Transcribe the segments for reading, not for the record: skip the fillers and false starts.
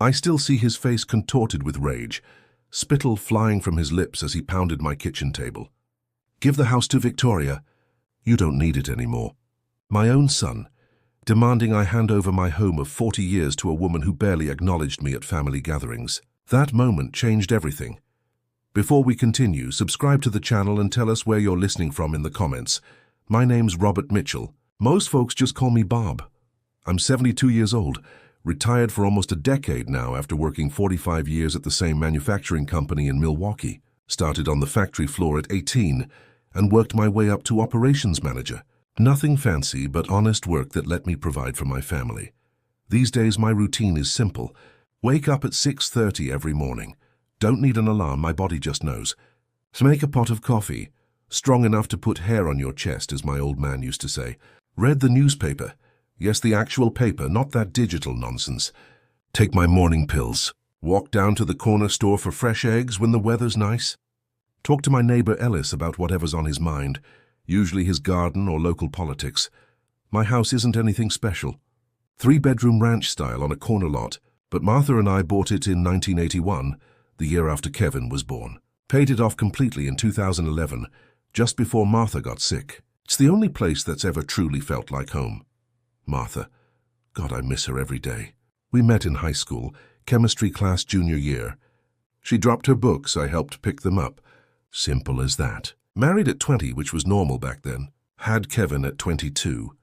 I still see his face contorted with rage, spittle flying from his lips as he pounded my kitchen table. Give the house to Victoria. You don't need it anymore. My own son, demanding I hand over my home of 40 years to a woman who barely acknowledged me at family gatherings. That moment changed everything. Before we continue, subscribe to the channel and tell us where you're listening from in the comments. My name's Robert Mitchell. Most folks just call me Bob. I'm 72 years old, retired for almost a decade now after working 45 years at the same manufacturing company in Milwaukee. Started on the factory floor at 18 and worked my way up to operations manager. Nothing fancy, but honest work that let me provide for my family. These days my routine is simple. Wake up at 6:30 every morning. Don't need an alarm, my body just knows. Make a pot of coffee, strong enough to put hair on your chest, as my old man used to say. Read the newspaper. Yes, the actual paper, not that digital nonsense. Take my morning pills. Walk down to the corner store for fresh eggs when the weather's nice. Talk to my neighbor Ellis about whatever's on his mind, usually his garden or local politics. My house isn't anything special. 3-bedroom ranch style on a corner lot, but Martha and I bought it in 1981, the year after Kevin was born. Paid it off completely in 2011, just before Martha got sick. It's the only place that's ever truly felt like home. Martha. God, I miss her every day. We met in high school, chemistry class junior year. She dropped her books, I helped pick them up. Simple as that. Married at 20, which was normal back then. Had Kevin at 22.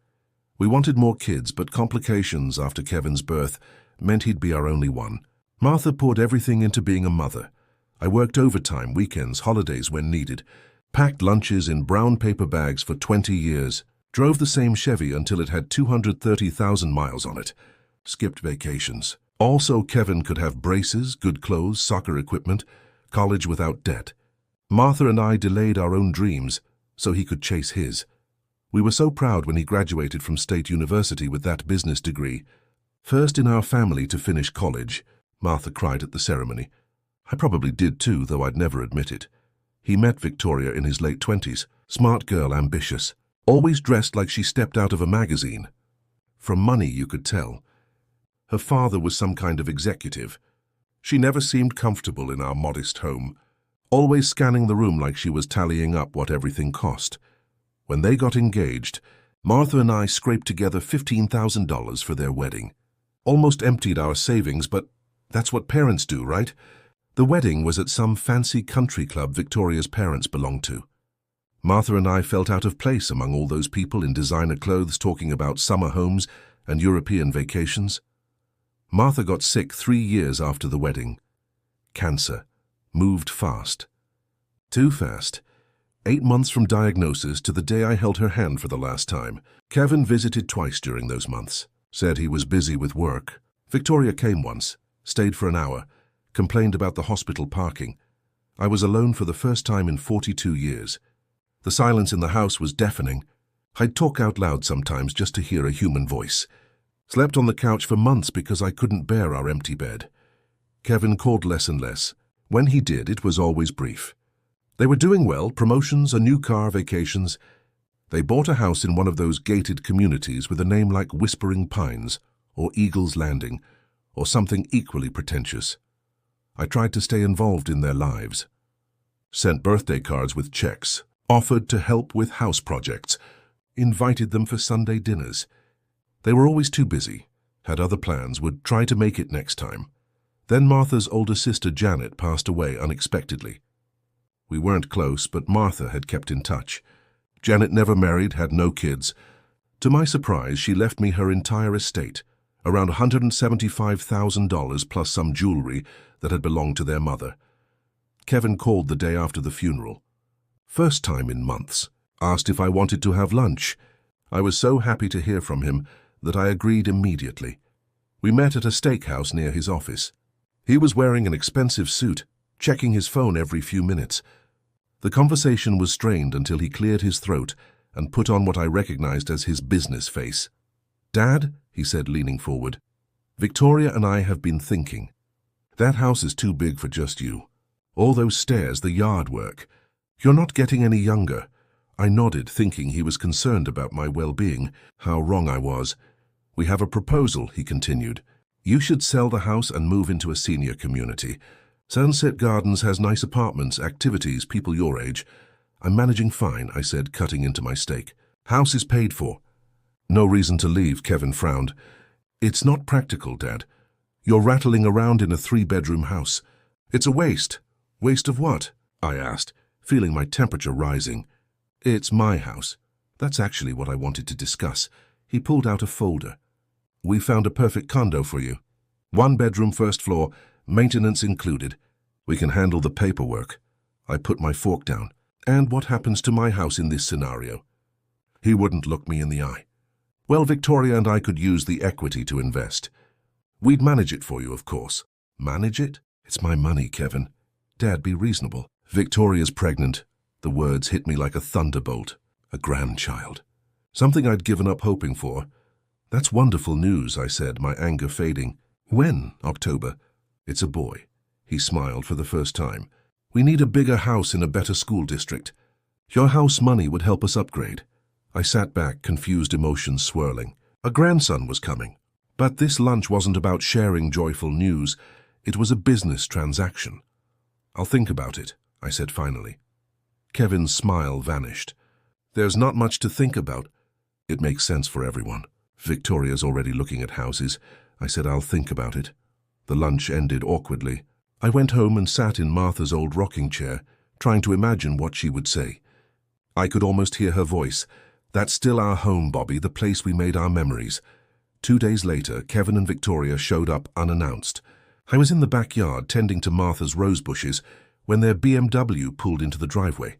We wanted more kids, but complications after Kevin's birth meant he'd be our only one. Martha poured everything into being a mother. I worked overtime, weekends, holidays when needed. Packed lunches in brown paper bags for 20 years. Drove the same Chevy until it had 230,000 miles on it. Skipped vacations. Also, Kevin could have braces, good clothes, soccer equipment, college without debt. Martha and I delayed our own dreams so he could chase his. We were so proud when he graduated from State University with that business degree. First in our family to finish college. Martha cried at the ceremony. I probably did too, though I'd never admit it. He met Victoria in his late 20s. Smart girl, ambitious. Always dressed like she stepped out of a magazine. From money, you could tell. Her father was some kind of executive. She never seemed comfortable in our modest home, always scanning the room like she was tallying up what everything cost. When they got engaged, Martha and I scraped together $15,000 for their wedding. Almost emptied our savings, but that's what parents do, right? The wedding was at some fancy country club Victoria's parents belonged to. Martha and I felt out of place among all those people in designer clothes talking about summer homes and European vacations. Martha got sick 3 years after the wedding. Cancer. Moved fast. Too fast. 8 months from diagnosis to the day I held her hand for the last time. Kevin visited twice during those months. Said he was busy with work. Victoria came once, stayed for an hour, complained about the hospital parking. I was alone for the first time in 42 years. The silence in the house was deafening. I'd talk out loud sometimes just to hear a human voice. Slept on the couch for months because I couldn't bear our empty bed. Kevin called less and less. When he did, it was always brief. They were doing well, promotions, a new car, vacations. They bought a house in one of those gated communities with a name like Whispering Pines, or Eagle's Landing, or something equally pretentious. I tried to stay involved in their lives. Sent birthday cards with checks. Offered to help with house projects, invited them for Sunday dinners. They were always too busy, had other plans, would try to make it next time. Then Martha's older sister Janet passed away unexpectedly. We weren't close, but Martha had kept in touch. Janet never married, had no kids. To my surprise, she left me her entire estate, around $175,000 plus some jewelry that had belonged to their mother. Kevin called the day after the funeral. First time in months. Asked if I wanted to have lunch. I was so happy to hear from him that I agreed immediately. We met at a steakhouse near his office. He was wearing an expensive suit, checking his phone every few minutes. The conversation was strained until he cleared his throat and put on what I recognized as his business face. "Dad," he said, leaning forward, "Victoria and I have been thinking. That house is too big for just you. All those stairs, the yard work. You're not getting any younger." I nodded, thinking he was concerned about my well-being. How wrong I was. "We have a proposal," he continued. You should sell the house and move into a senior community. Sunset Gardens has nice apartments, activities, people your age. I'm managing fine, I said, cutting into my steak. House is paid for. No reason to leave, Kevin frowned. It's not practical, Dad. You're rattling around in a 3-bedroom house. It's a waste. Waste of what? I asked, feeling my temperature rising. It's my house. That's actually what I wanted to discuss. He pulled out a folder. We found a perfect condo for you. 1-bedroom, 1st floor, maintenance included. We can handle the paperwork. I put my fork down. And what happens to my house in this scenario? He wouldn't look me in the eye. Well, Victoria and I could use the equity to invest. We'd manage it for you, of course. Manage it? It's my money, Kevin. Dad, be reasonable. Victoria's pregnant. The words hit me like a thunderbolt. A grandchild. Something I'd given up hoping for. That's wonderful news, I said, my anger fading. When? October. It's a boy. He smiled for the first time. We need a bigger house in a better school district. Your house money would help us upgrade. I sat back, confused emotions swirling. A grandson was coming. But this lunch wasn't about sharing joyful news. It was a business transaction. I'll think about it, I said finally. Kevin's smile vanished. There's not much to think about. It makes sense for everyone. Victoria's already looking at houses. I said I'll think about it. The lunch ended awkwardly. I went home and sat in Martha's old rocking chair, trying to imagine what she would say. I could almost hear her voice. That's still our home, Bobby, the place we made our memories. 2 days later, Kevin and Victoria showed up unannounced. I was in the backyard tending to Martha's rose bushes when their BMW pulled into the driveway.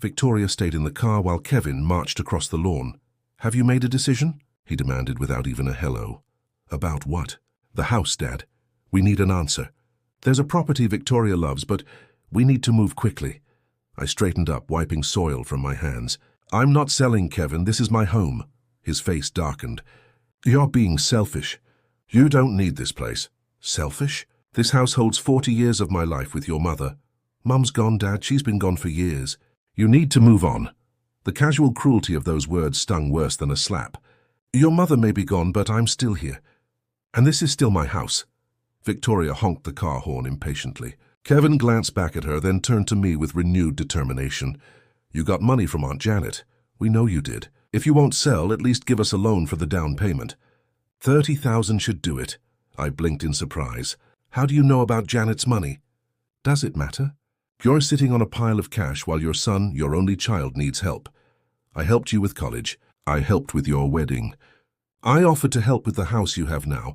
Victoria stayed in the car while Kevin marched across the lawn. Have you made a decision? He demanded without even a hello. About what? The house, Dad. We need an answer. There's a property Victoria loves, but we need to move quickly. I straightened up, wiping soil from my hands. I'm not selling, Kevin. This is my home. His face darkened. You're being selfish. You don't need this place. Selfish? This house holds 40 years of my life with your mother. Mum's gone, Dad. She's been gone for years. You need to move on. The casual cruelty of those words stung worse than a slap. Your mother may be gone, but I'm still here. And this is still my house. Victoria honked the car horn impatiently. Kevin glanced back at her, then turned to me with renewed determination. You got money from Aunt Janet. We know you did. If you won't sell, at least give us a loan for the down payment. 30,000 should do it. I blinked in surprise. How do you know about Janet's money? Does it matter? You're sitting on a pile of cash while your son, your only child, needs help. I helped you with college. I helped with your wedding. I offered to help with the house you have now,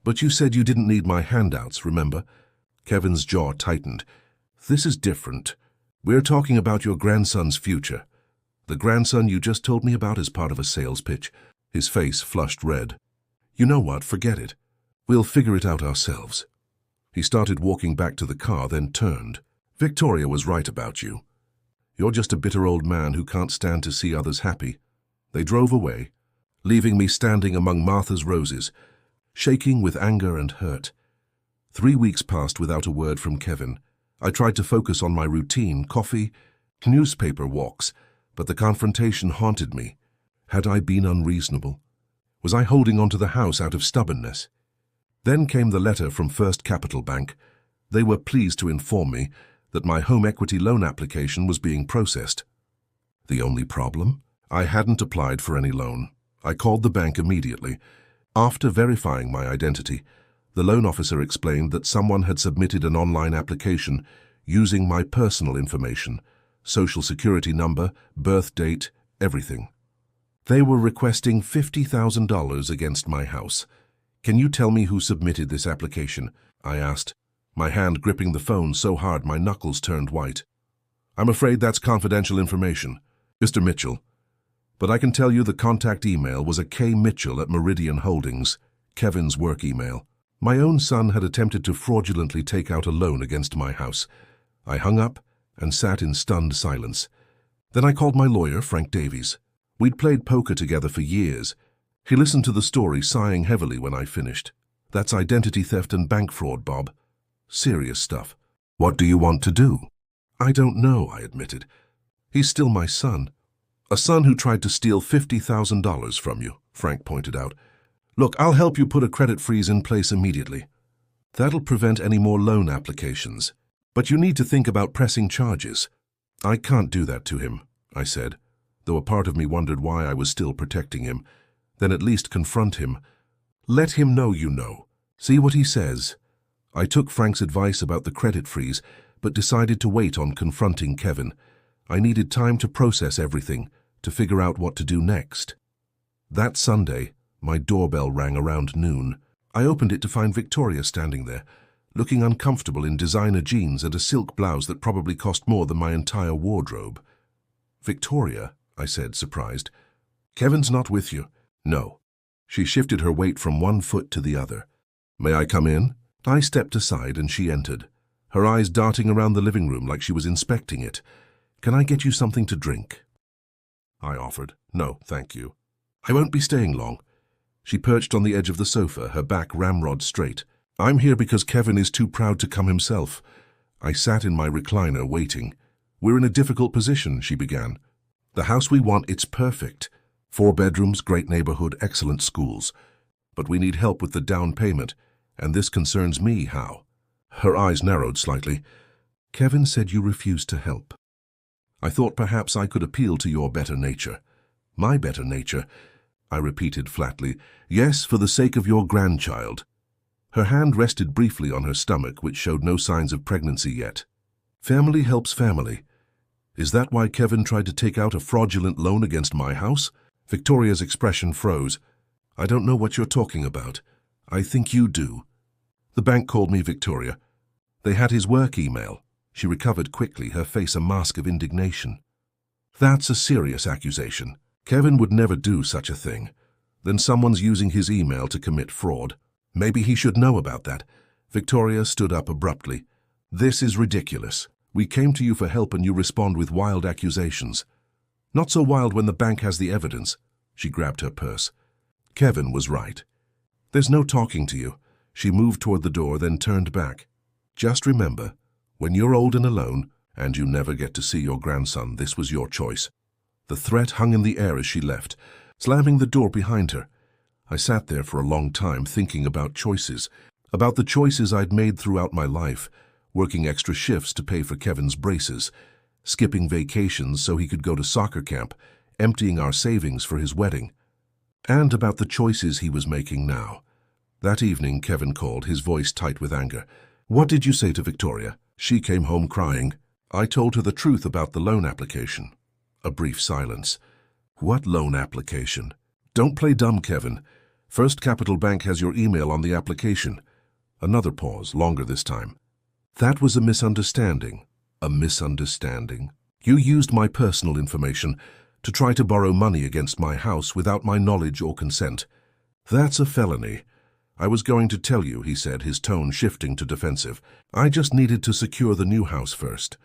but you said you didn't need my handouts, remember? Kevin's jaw tightened. This is different. We're talking about your grandson's future. The grandson you just told me about is part of a sales pitch. His face flushed red. You know what? Forget it. We'll figure it out ourselves. He started walking back to the car, then turned. Victoria was right about you. You're just a bitter old man who can't stand to see others happy. They drove away, leaving me standing among Martha's roses, shaking with anger and hurt. 3 weeks passed without a word from Kevin. I tried to focus on my routine, coffee, newspaper walks, but the confrontation haunted me. Had I been unreasonable? Was I holding on to the house out of stubbornness? Then came the letter from First Capital Bank. They were pleased to inform me that my home equity loan application was being processed. The only problem? I hadn't applied for any loan. I called the bank immediately. After verifying my identity, the loan officer explained that someone had submitted an online application using my personal information, social security number, birth date, everything. They were requesting $50,000 against my house. Can you tell me who submitted this application? I asked, my hand gripping the phone so hard my knuckles turned white. I'm afraid that's confidential information, Mr. Mitchell. But I can tell you the contact email was a K. Mitchell at Meridian Holdings, Kevin's work email. My own son had attempted to fraudulently take out a loan against my house. I hung up and sat in stunned silence. Then I called my lawyer, Frank Davies. We'd played poker together for years. He listened to the story, sighing heavily when I finished. That's identity theft and bank fraud, Bob. Serious stuff. What do you want to do? I don't know, I admitted. He's still my son. A son who tried to steal $50,000 from you, Frank pointed out. Look, I'll help you put a credit freeze in place immediately. That'll prevent any more loan applications. But you need to think about pressing charges. I can't do that to him, I said, though a part of me wondered why I was still protecting him. Then at least confront him. Let him know you know. See what he says. I took Frank's advice about the credit freeze, but decided to wait on confronting Kevin. I needed time to process everything, to figure out what to do next. That Sunday, my doorbell rang around noon. I opened it to find Victoria standing there, looking uncomfortable in designer jeans and a silk blouse that probably cost more than my entire wardrobe. "Victoria," I said, surprised. "Kevin's not with you." "No." She shifted her weight from one foot to the other. "May I come in?" I stepped aside and she entered, her eyes darting around the living room like she was inspecting it. "Can I get you something to drink?" I offered. "No, thank you. I won't be staying long." She perched on the edge of the sofa, her back ramrod straight. "I'm here because Kevin is too proud to come himself." I sat in my recliner waiting. "We're in a difficult position," she began. "The house we want, it's perfect. 4 bedrooms, great neighborhood, excellent schools. But we need help with the down payment, and this concerns me, how?" Her eyes narrowed slightly. "Kevin said you refused to help. I thought perhaps I could appeal to your better nature." "My better nature?" I repeated flatly. "Yes, for the sake of your grandchild." Her hand rested briefly on her stomach, which showed no signs of pregnancy yet. "Family helps family. Is that why Kevin tried to take out a fraudulent loan against my house?" Victoria's expression froze. "I don't know what you're talking about. I think you do." "The bank called me, Victoria. They had his work email." She recovered quickly, her face a mask of indignation. "That's a serious accusation. Kevin would never do such a thing. Then someone's using his email to commit fraud. Maybe he should know about that." Victoria stood up abruptly. "This is ridiculous. We came to you for help and you respond with wild accusations." "Not so wild when the bank has the evidence." She grabbed her purse. "Kevin was right. There's no talking to you." She moved toward the door, then turned back. "Just remember, when you're old and alone, and you never get to see your grandson, this was your choice." The threat hung in the air as she left, slamming the door behind her. I sat there for a long time thinking about choices, about the choices I'd made throughout my life, working extra shifts to pay for Kevin's braces, skipping vacations so he could go to soccer camp, emptying our savings for his wedding, and about the choices he was making now. That evening, Kevin called, his voice tight with anger. "What did you say to Victoria?" She came home crying. I told her the truth about the loan application. A brief silence. "What loan application?" "Don't play dumb, Kevin. First Capital Bank has your email on the application." Another pause, longer this time. "That was a misunderstanding." "A misunderstanding? You used my personal information to try to borrow money against my house without my knowledge or consent. That's a felony." "I was going to tell you," he said, his tone shifting to defensive. "I just needed to secure the new house first.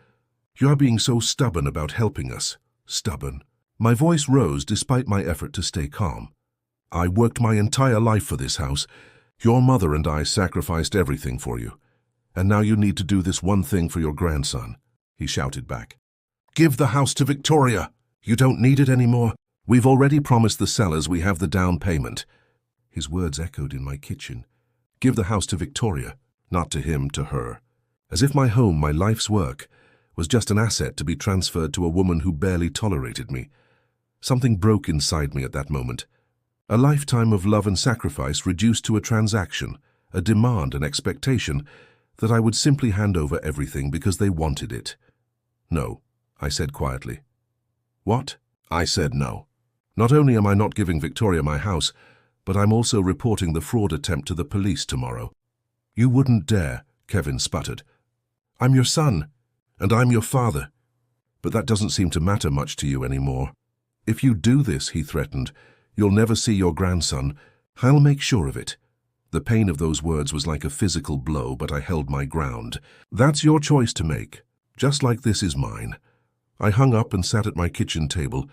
You're being so stubborn about helping us." "Stubborn?" My voice rose despite my effort to stay calm. "I worked my entire life for this house. Your mother and I sacrificed everything for you. And now you need to do this one thing for your grandson," he shouted back. "Give the house to Victoria. You don't need it anymore. We've already promised the sellers we have the down payment." His words echoed in my kitchen. Give the house to Victoria, not to him, to her. As if my home, my life's work, was just an asset to be transferred to a woman who barely tolerated me. Something broke inside me at that moment. A lifetime of love and sacrifice reduced to a transaction, a demand, an expectation that I would simply hand over everything because they wanted it. "No," I said quietly. "What?" I said no. "Not only am I not giving Victoria my house, but I'm also reporting the fraud attempt to the police tomorrow." "You wouldn't dare," Kevin sputtered. "I'm your son, and I'm your father. But that doesn't seem to matter much to you anymore. If you do this," he threatened, "you'll never see your grandson. I'll make sure of it." The pain of those words was like a physical blow, but I held my ground. "That's your choice to make, just like this is mine." I hung up and sat at my kitchen table,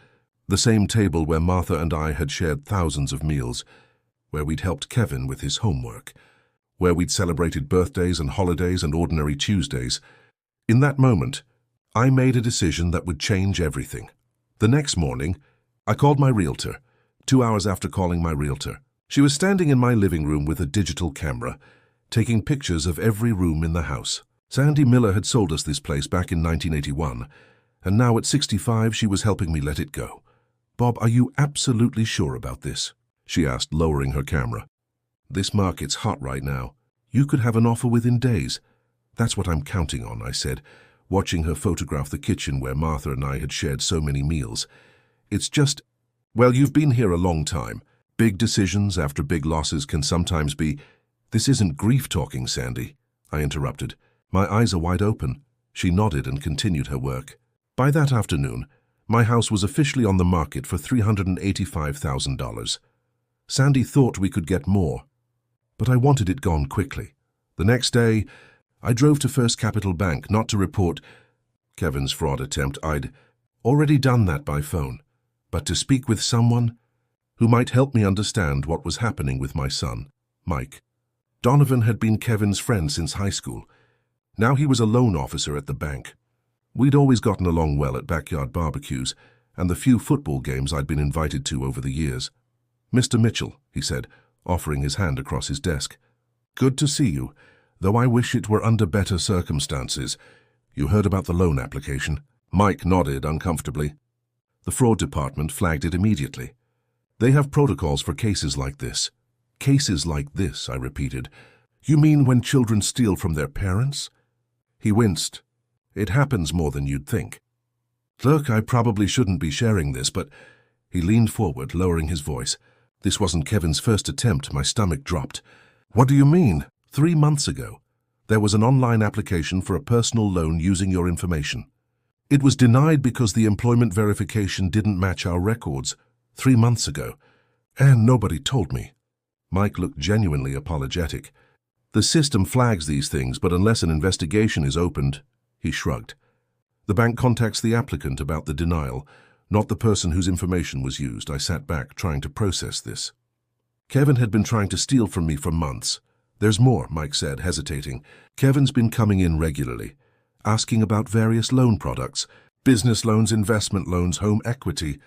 the same table where Martha and I had shared thousands of meals, where we'd helped Kevin with his homework, where we'd celebrated birthdays and holidays and ordinary Tuesdays. In that moment, I made a decision that would change everything. The next morning, I called my realtor. 2 hours after calling my realtor, She was standing in my living room with a digital camera, taking pictures of every room in the house. Sandy Miller had sold us this place back in 1981, and now at 65 she was helping me let it go. "Bob, are you absolutely sure about this?" she asked, lowering her camera. "This market's hot right now. You could have an offer within days." "That's what I'm counting on," I said, watching her photograph the kitchen where Martha and I had shared so many meals. "It's just, well, you've been here a long time. Big decisions after big losses can sometimes be—" "This isn't grief talking, Sandy," I interrupted. My eyes are wide open. She nodded and continued her work. By that afternoon, my house was officially on the market for $385,000. Sandy thought we could get more, but I wanted it gone quickly. The next day, I drove to First Capital Bank not to report Kevin's fraud attempt. I'd already done that by phone, but to speak with someone who might help me understand what was happening with my son, Mike. Donovan had been Kevin's friend since high school. Now he was a loan officer at the bank. We'd always gotten along well at backyard barbecues and the few football games I'd been invited to over the years. "Mr. Mitchell," he said, offering his hand across his desk. "Good to see you, though I wish it were under better circumstances. You heard about the loan application?" Mike nodded uncomfortably. "The fraud department flagged it immediately. They have protocols for cases like this." "Cases like this," I repeated. "You mean when children steal from their parents?" He winced. "It happens more than you'd think." "Look, I probably shouldn't be sharing this, but—" He leaned forward, lowering his voice. "This wasn't Kevin's first attempt." My stomach dropped. "What do you mean?" 3 months ago, there was an online application for a personal loan using your information. It was denied because the employment verification didn't match our records. 3 months ago. And nobody told me." Mike looked genuinely apologetic. "The system flags these things, but unless an investigation is opened," he shrugged. "The bank contacts the applicant about the denial, not the person whose information was used." I sat back, trying to process this. "Kevin had been trying to steal from me for months." "There's more," Mike said, hesitating. "Kevin's been coming in regularly, asking about various loan products, business loans, investment loans, home equity,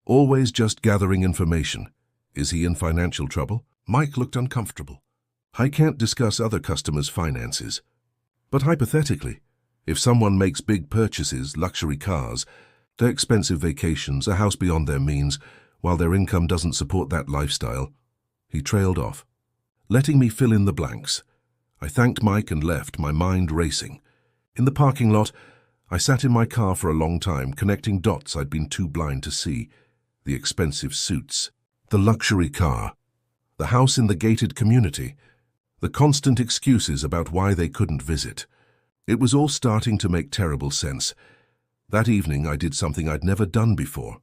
always just gathering information." "Is he in financial trouble?" Mike looked uncomfortable. "I can't discuss other customers' finances. But hypothetically, if someone makes big purchases, luxury cars, their expensive vacations, a house beyond their means, while their income doesn't support that lifestyle—" He trailed off, letting me fill in the blanks. I thanked Mike and left, my mind racing. In the parking lot, I sat in my car for a long time, connecting dots I'd been too blind to see. The expensive suits, the luxury car, the house in the gated community, the constant excuses about why they couldn't visit. It was all starting to make terrible sense. That evening, I did something I'd never done before.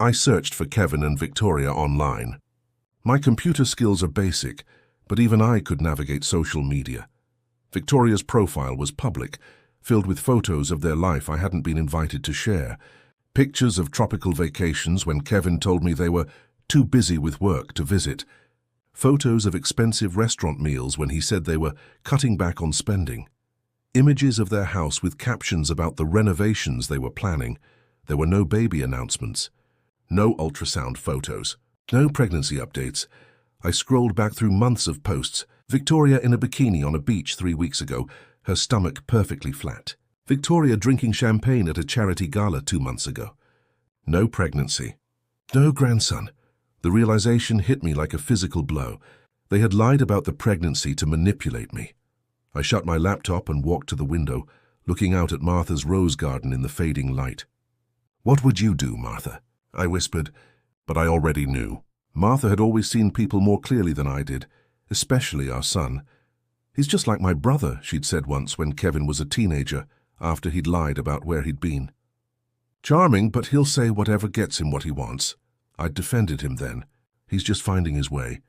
I searched for Kevin and Victoria online. My computer skills are basic, but even I could navigate social media. Victoria's profile was public, filled with photos of their life I hadn't been invited to share. Pictures of tropical vacations when Kevin told me they were too busy with work to visit. Photos of expensive restaurant meals when he said they were cutting back on spending. Images of their house with captions about the renovations they were planning. There were no baby announcements, no ultrasound photos, no pregnancy updates. I scrolled back through months of posts. Victoria in a bikini on a beach 3 weeks ago, her stomach perfectly flat. Victoria drinking champagne at a charity gala 2 months ago. No pregnancy. No grandson. The realization hit me like a physical blow. They had lied about the pregnancy to manipulate me. I shut my laptop and walked to the window, looking out at Martha's rose garden in the fading light. "What would you do, Martha?" I whispered, but I already knew. Martha had always seen people more clearly than I did, especially our son. "He's just like my brother," she'd said once when Kevin was a teenager, after he'd lied about where he'd been. "Charming, but he'll say whatever gets him what he wants." I'd defended him then. "He's just finding his way."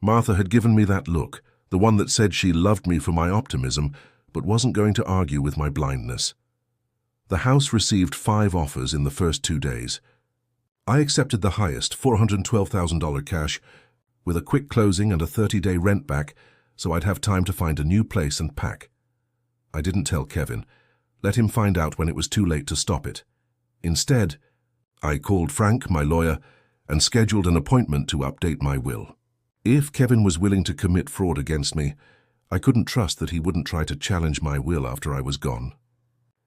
Martha had given me that look, the one that said she loved me for my optimism, but wasn't going to argue with my blindness. The house received 5 offers in the first 2 days. I accepted the highest, $412,000 cash, with a quick closing and a 30-day rent back, so I'd have time to find a new place and pack. I didn't tell Kevin. Let him find out when it was too late to stop it. Instead, I called Frank, my lawyer, and scheduled an appointment to update my will. If Kevin was willing to commit fraud against me, I couldn't trust that he wouldn't try to challenge my will after I was gone.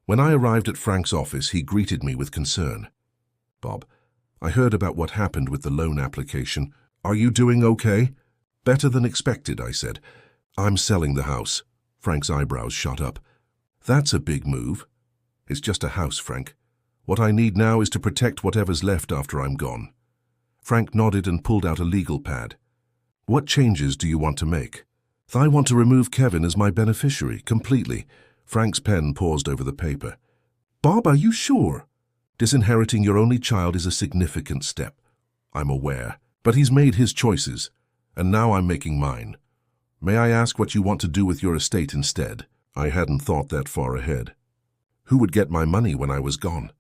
When I arrived at Frank's office, he greeted me with concern. "Bob, I heard about what happened with the loan application. Are you doing okay?" "Better than expected," I said. "I'm selling the house." Frank's eyebrows shot up. "That's a big move." "It's just a house, Frank. What I need now is to protect whatever's left after I'm gone." Frank nodded and pulled out a legal pad. "What changes do you want to make?" "I want to remove Kevin as my beneficiary, completely." Frank's pen paused over the paper. "Bob, are you sure?" "Disinheriting your only child is a significant step." "I'm aware. But he's made his choices, and now I'm making mine. May I ask what you want to do with your estate instead?" I hadn't thought that far ahead. Who would get my money when I was gone?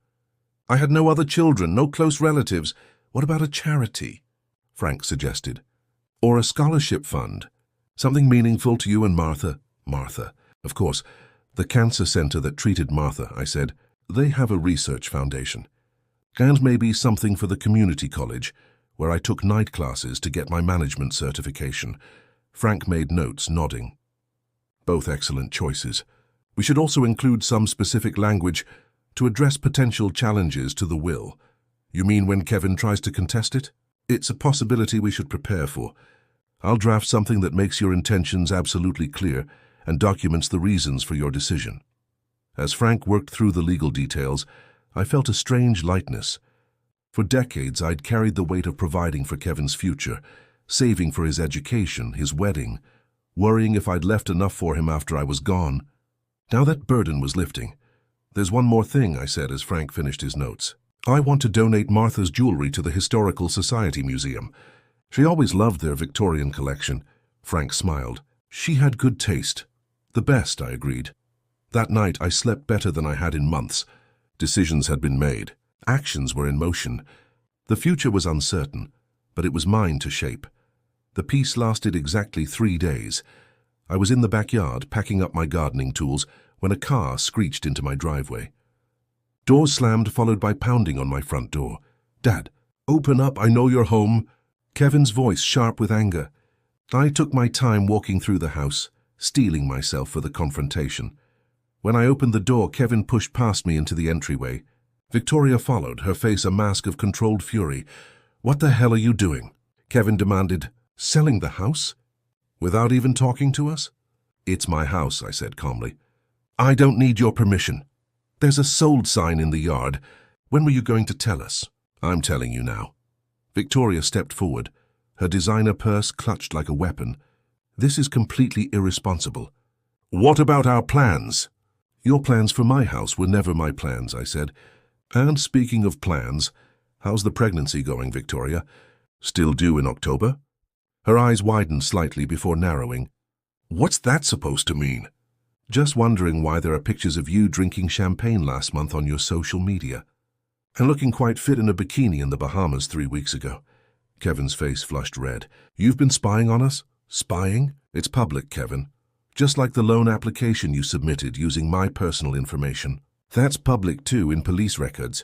"I had no other children, no close relatives. What about a charity?" Frank suggested. "Or a scholarship fund? Something meaningful to you and Martha." "Martha, of course. The cancer center that treated Martha," I said. "They have a research foundation. And maybe something for the community college, where I took night classes to get my management certification." Frank made notes, nodding. "Both excellent choices. We should also include some specific language to address potential challenges to the will." "You mean when Kevin tries to contest it?" "It's a possibility we should prepare for. I'll draft something that makes your intentions absolutely clear and documents the reasons for your decision." As Frank worked through the legal details, I felt a strange lightness. For decades, I'd carried the weight of providing for Kevin's future, saving for his education, his wedding, worrying if I'd left enough for him after I was gone. Now that burden was lifting. "There's one more thing," I said as Frank finished his notes. "I want to donate Martha's jewelry to the Historical Society Museum. She always loved their Victorian collection." Frank smiled. "She had good taste." "The best," I agreed. That night, I slept better than I had in months. Decisions had been made. Actions were in motion. The future was uncertain, but it was mine to shape. The peace lasted exactly 3 days. I was in the backyard, packing up my gardening tools, when a car screeched into my driveway. Doors slammed, followed by pounding on my front door. "Dad, open up, I know you're home." Kevin's voice sharp with anger. I took my time walking through the house, steeling myself for the confrontation. When I opened the door, Kevin pushed past me into the entryway. Victoria followed, her face a mask of controlled fury. "What the hell are you doing?" Kevin demanded. "Selling the house? Without even talking to us?" "It's my house," I said calmly. "I don't need your permission. There's a sold sign in the yard. When were you going to tell us?" "I'm telling you now." Victoria stepped forward, her designer purse clutched like a weapon. "This is completely irresponsible." "What about our plans?" "Your plans for my house were never my plans," I said. "And speaking of plans, how's the pregnancy going, Victoria? Still due in October?" Her eyes widened slightly before narrowing. "What's that supposed to mean?" "Just wondering why there are pictures of you drinking champagne last month on your social media. And looking quite fit in a bikini in the Bahamas 3 weeks ago." Kevin's face flushed red. "You've been spying on us?" "Spying? It's public, Kevin. Just like the loan application you submitted using my personal information. That's public too in police records."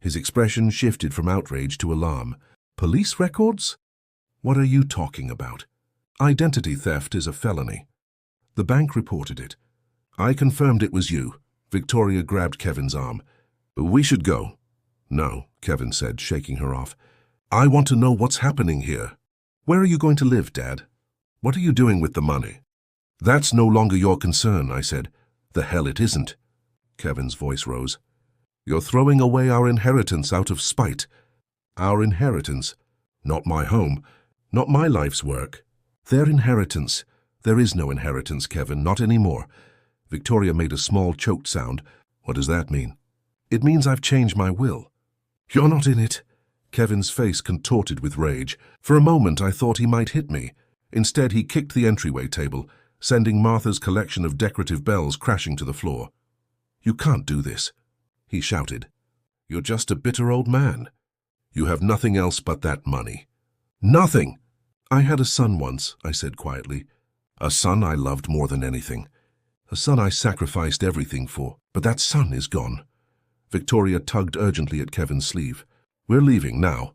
His expression shifted from outrage to alarm. "Police records? What are you talking about?" "Identity theft is a felony. The bank reported it. I confirmed it was you." Victoria grabbed Kevin's arm. "We should go." "No," Kevin said, shaking her off. "I want to know what's happening here. Where are you going to live, Dad? What are you doing with the money?" "That's no longer your concern," I said. "The hell it isn't." Kevin's voice rose. "You're throwing away our inheritance out of spite." "Our inheritance? Not my home, not my life's work." "Their inheritance. There is no inheritance, Kevin, not anymore." Victoria made a small choked sound. "What does that mean?" "It means I've changed my will." "You're not in it." Kevin's face contorted with rage. For a moment I thought he might hit me. Instead he kicked the entryway table, sending Martha's collection of decorative bells crashing to the floor. "You can't do this," he shouted. "You're just a bitter old man. You have nothing else but that money." "Nothing!" "I had a son once," I said quietly. "A son I loved more than anything. A son I sacrificed everything for. But that son is gone." Victoria tugged urgently at Kevin's sleeve. "We're leaving now."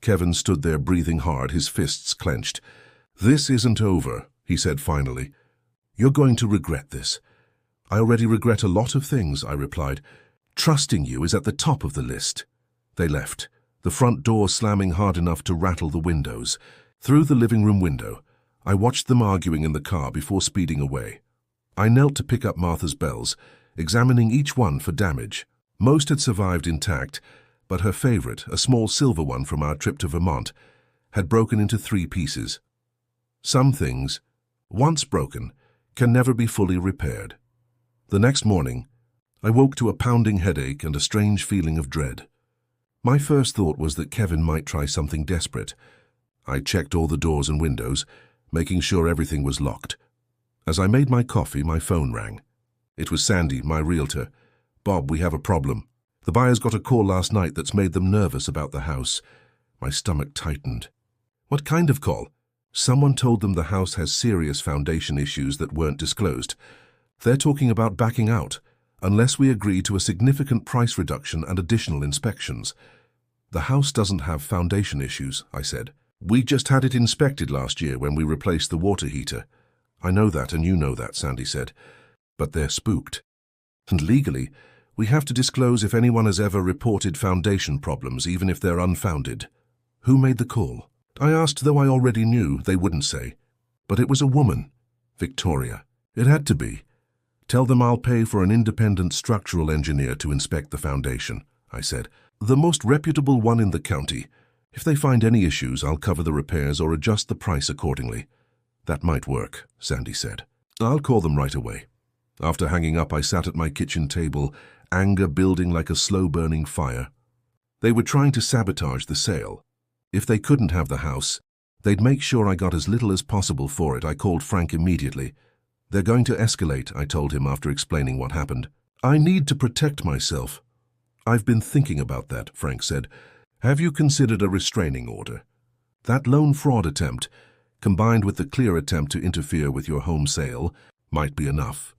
Kevin stood there breathing hard, his fists clenched. "This isn't over," he said finally. "You're going to regret this." "I already regret a lot of things," I replied. "Trusting you is at the top of the list." They left, the front door slamming hard enough to rattle the windows. Through the living room window, I watched them arguing in the car before speeding away. I knelt to pick up Martha's bells, examining each one for damage. Most had survived intact, but her favorite, a small silver one from our trip to Vermont, had broken into 3 pieces. Some things, once broken, can never be fully repaired. The next morning, I woke to a pounding headache and a strange feeling of dread. My first thought was that Kevin might try something desperate. I checked all the doors and windows, making sure everything was locked. As I made my coffee, my phone rang. It was Sandy, my realtor. "Bob, we have a problem. The buyers got a call last night that's made them nervous about the house." My stomach tightened. "What kind of call?" "Someone told them the house has serious foundation issues that weren't disclosed. They're talking about backing out, unless we agree to a significant price reduction and additional inspections." "The house doesn't have foundation issues," I said. "We just had it inspected last year when we replaced the water heater." "I know that and you know that," Sandy said. "But they're spooked. And legally, we have to disclose if anyone has ever reported foundation problems, even if they're unfounded." "Who made the call?" I asked, though I already knew they wouldn't say. "But it was a woman. Victoria. It had to be." "Tell them I'll pay for an independent structural engineer to inspect the foundation," I said. "The most reputable one in the county. If they find any issues, I'll cover the repairs or adjust the price accordingly." "That might work," Sandy said. "I'll call them right away." After hanging up, I sat at my kitchen table, anger building like a slow-burning fire. They were trying to sabotage the sale. If they couldn't have the house, they'd make sure I got as little as possible for it. I called Frank immediately. "They're going to escalate," I told him after explaining what happened. "I need to protect myself." "I've been thinking about that," Frank said. "Have you considered a restraining order? That loan fraud attempt, combined with the clear attempt to interfere with your home sale, might be enough."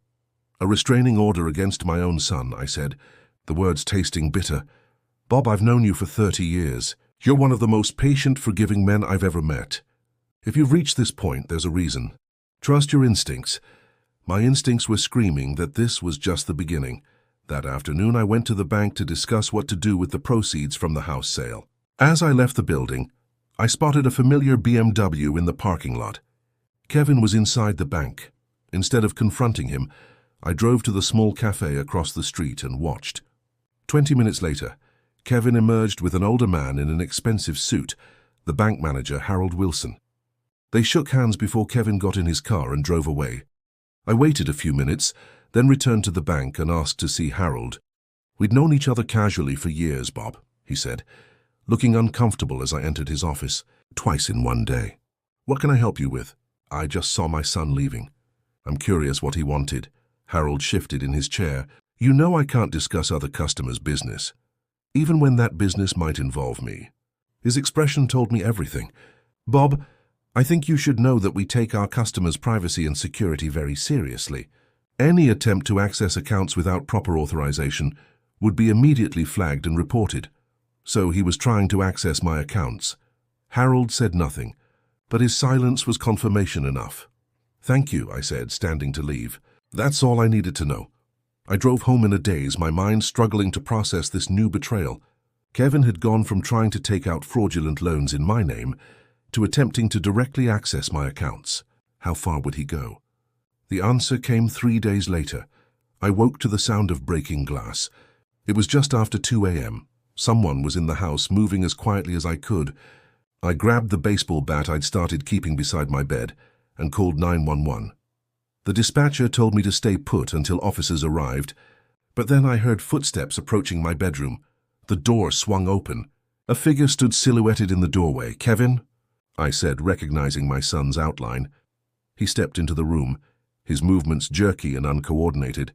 "A restraining order against my own son," I said, the words tasting bitter. "Bob, I've known you for 30 years. You're one of the most patient, forgiving men I've ever met. If you've reached this point, there's a reason. Trust your instincts." My instincts were screaming that this was just the beginning. That afternoon, I went to the bank to discuss what to do with the proceeds from the house sale. As I left the building, I spotted a familiar BMW in the parking lot. Kevin was inside the bank. Instead of confronting him, I drove to the small cafe across the street and watched. 20 minutes later, Kevin emerged with an older man in an expensive suit, the bank manager, Harold Wilson. They shook hands before Kevin got in his car and drove away. I waited a few minutes, then returned to the bank and asked to see Harold. "We'd known each other casually for years, Bob," he said, looking uncomfortable as I entered his office. "Twice in one day. What can I help you with?" "I just saw my son leaving. I'm curious what he wanted." Harold shifted in his chair. "You know I can't discuss other customers' business, even when that business might involve me." His expression told me everything. "Bob, I think you should know that we take our customers' privacy and security very seriously. Any attempt to access accounts without proper authorization would be immediately flagged and reported. So he was trying to access my accounts." Harold said nothing, but his silence was confirmation enough. "Thank you," I said, standing to leave. That's all I needed to know. I drove home in a daze, my mind struggling to process this new betrayal. Kevin had gone from trying to take out fraudulent loans in my name to attempting to directly access my accounts. How far would he go? The answer came 3 days later. I woke to the sound of breaking glass. It was just after 2 a.m. Someone was in the house, moving as quietly as I could. I grabbed the baseball bat I'd started keeping beside my bed and called 911. The dispatcher told me to stay put until officers arrived, but then I heard footsteps approaching my bedroom. The door swung open. A figure stood silhouetted in the doorway. "Kevin?" I said, recognizing my son's outline. He stepped into the room, his movements jerky and uncoordinated.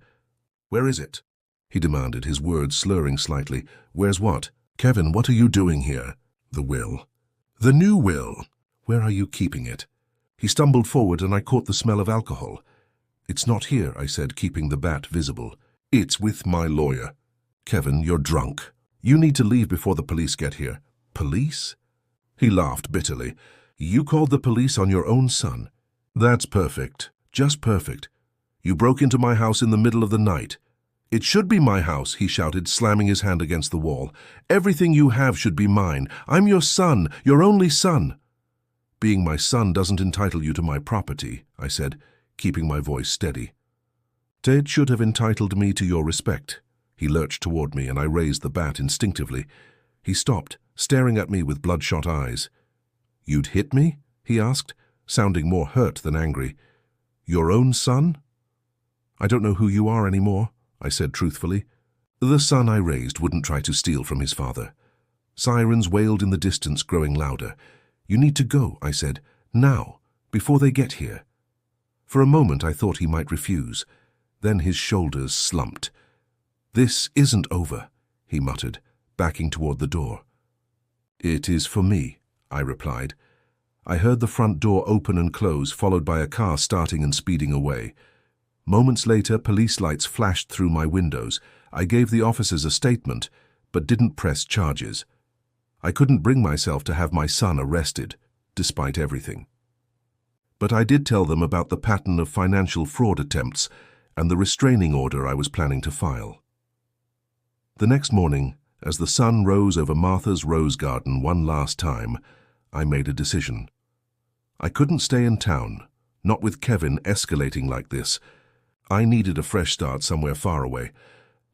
"Where is it?" he demanded, his words slurring slightly. "Where's what?" "Kevin, what are you doing here?" "The will." "The new will? Where are you keeping it?" He stumbled forward and I caught the smell of alcohol. "It's not here," I said, keeping the bat visible. "It's with my lawyer." "Kevin, you're drunk. You need to leave before the police get here." "Police?" He laughed bitterly. You called the police on your own son? That's perfect. Just perfect. You broke into my house in the middle of the night. It should be my house, he shouted, slamming his hand against the wall. Everything you have should be mine. I'm your son, your only son. Being my son doesn't entitle you to my property, I said, keeping my voice steady. Ted should have entitled me to your respect. He lurched toward me and I raised the bat instinctively. He stopped, staring at me with bloodshot eyes. You'd hit me? He asked, sounding more hurt than angry. Your own son? I don't know who you are anymore, I said truthfully. The son I raised wouldn't try to steal from his father. Sirens wailed in the distance, growing louder. You need to go, I said, now, before they get here. For a moment I thought he might refuse. Then his shoulders slumped. This isn't over, he muttered, backing toward the door. It is for me, I replied. I heard the front door open and close, followed by a car starting and speeding away. Moments later, police lights flashed through my windows. I gave the officers a statement, but didn't press charges. I couldn't bring myself to have my son arrested, despite everything. But I did tell them about the pattern of financial fraud attempts and the restraining order I was planning to file. The next morning, as the sun rose over Martha's rose garden one last time, I made a decision. I couldn't stay in town, not with Kevin escalating like this. I needed a fresh start somewhere far away.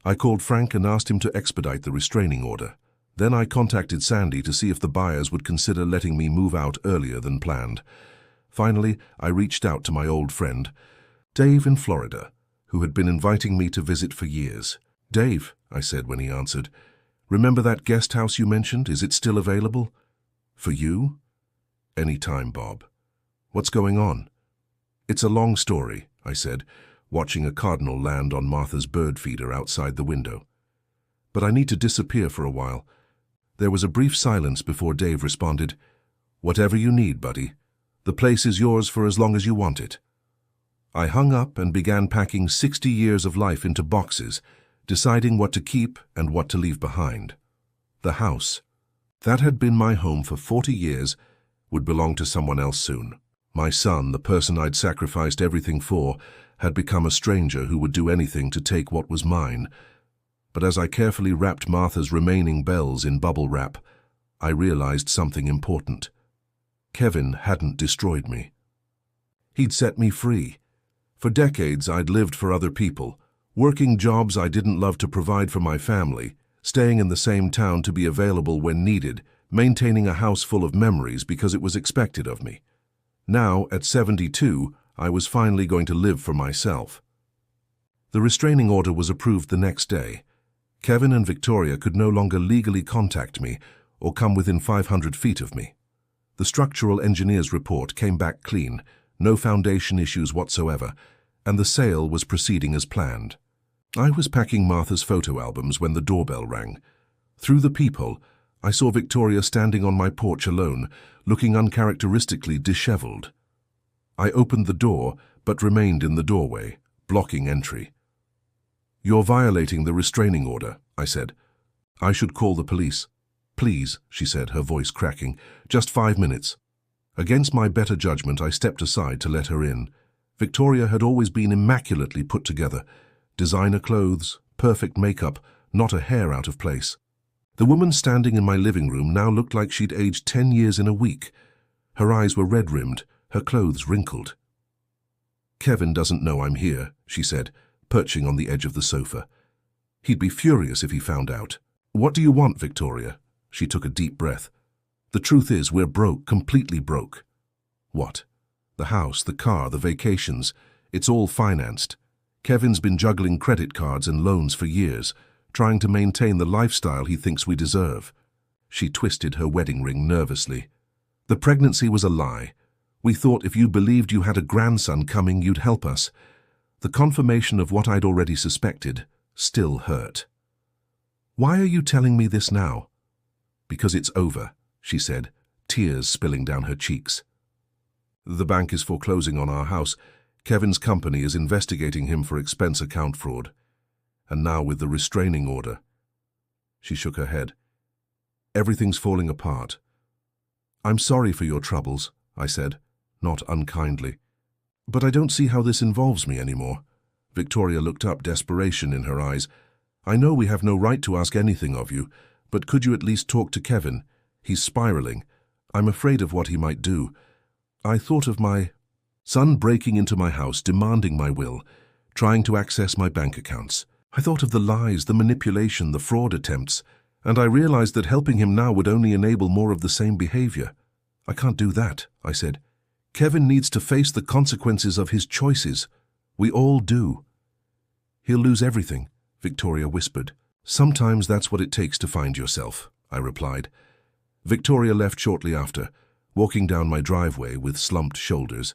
I called Frank and asked him to expedite the restraining order. Then I contacted Sandy to see if the buyers would consider letting me move out earlier than planned. Finally, I reached out to my old friend, Dave in Florida, who had been inviting me to visit for years. Dave, I said when he answered, remember that guest house you mentioned? Is it still available? For you? Any time, Bob. What's going on? It's a long story, I said, watching a cardinal land on Martha's bird feeder outside the window. But I need to disappear for a while. There was a brief silence before Dave responded, Whatever you need, buddy. The place is yours for as long as you want it. I hung up and began packing 60 years of life into boxes, deciding what to keep and what to leave behind. The house, that had been my home for 40 years, would belong to someone else soon. My son, the person I'd sacrificed everything for, had become a stranger who would do anything to take what was mine. But as I carefully wrapped Martha's remaining bells in bubble wrap, I realized something important. Kevin hadn't destroyed me. He'd set me free. For decades, I'd lived for other people, working jobs I didn't love to provide for my family, staying in the same town to be available when needed, maintaining a house full of memories because it was expected of me. Now, at 72, I was finally going to live for myself. The restraining order was approved the next day. Kevin and Victoria could no longer legally contact me or come within 500 feet of me. The structural engineer's report came back clean, no foundation issues whatsoever, and the sale was proceeding as planned. I was packing Martha's photo albums when the doorbell rang. Through the peephole, I saw Victoria standing on my porch alone, looking uncharacteristically disheveled. I opened the door, but remained in the doorway, blocking entry. You're violating the restraining order, I said. I should call the police. Please, she said, her voice cracking. Just 5 minutes. Against my better judgment, I stepped aside to let her in. Victoria had always been immaculately put together. Designer clothes, perfect makeup, not a hair out of place. The woman standing in my living room now looked like she'd aged 10 years in a week. Her eyes were red-rimmed, her clothes wrinkled. Kevin doesn't know I'm here, she said, perching on the edge of the sofa. He'd be furious if he found out. What do you want, Victoria? She took a deep breath. The truth is, we're broke, completely broke. What? The house, the car, the vacations. It's all financed. Kevin's been juggling credit cards and loans for years, trying to maintain the lifestyle he thinks we deserve. She twisted her wedding ring nervously. The pregnancy was a lie. We thought if you believed you had a grandson coming, you'd help us. The confirmation of what I'd already suspected still hurt. Why are you telling me this now? Because it's over, she said, tears spilling down her cheeks. The bank is foreclosing on our house. Kevin's company is investigating him for expense account fraud. And now with the restraining order. She shook her head. Everything's falling apart. "I'm sorry for your troubles," I said, not unkindly. "But I don't see how this involves me anymore." Victoria looked up, desperation in her eyes. "I know we have no right to ask anything of you, but could you at least talk to Kevin? He's spiraling. I'm afraid of what he might do. I thought of my son breaking into my house, demanding my will, trying to access my bank accounts. I thought of the lies, the manipulation, the fraud attempts, and I realized that helping him now would only enable more of the same behavior. I can't do that," I said. "Kevin needs to face the consequences of his choices. We all do." "He'll lose everything," Victoria whispered. "Sometimes that's what it takes to find yourself," I replied. Victoria left shortly after, walking down my driveway with slumped shoulders.